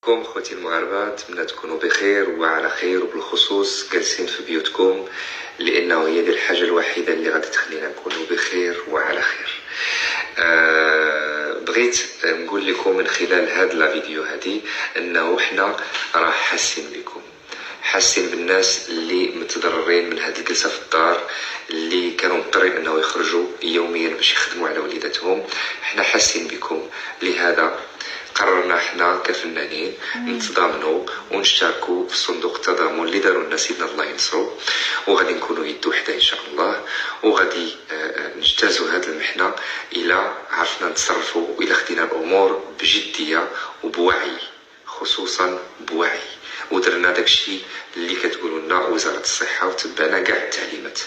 كم خوتي المغاربة، نتمنى تكونوا بخير وعلى خير، وبالخصوص جالسين في بيوتكم، لانه هي دي الحاجه الوحيده اللي غادي تخلينا نكونوا بخير وعلى خير. بغيت نقول لكم من خلال هاد لا فيديو هادي انه حنا راه حاسين بكم، حاسين بالناس اللي متضررين من هاد الجلسه في الدار، اللي كانوا مضطرين انه يخرجوا يوميا باش يخدموا على وليداتهم. حنا حاسين بكم، لهذا قررنا حنا كفنانين نتضامنوا ونشاركوا في صندوق التضامن اللي داروا لنا سيدنا الله ينصرو، وغادي نكونوا يد وحده ان شاء الله، وغادي نجتازوا هذه المحنه الى عرفنا نتصرفوا والى خدينا الامور بجديه وبوعي، خصوصا بوعي، ودرنا داكشي اللي كتقولوا لنا وزاره الصحه وتبعنا كاع التعليمات.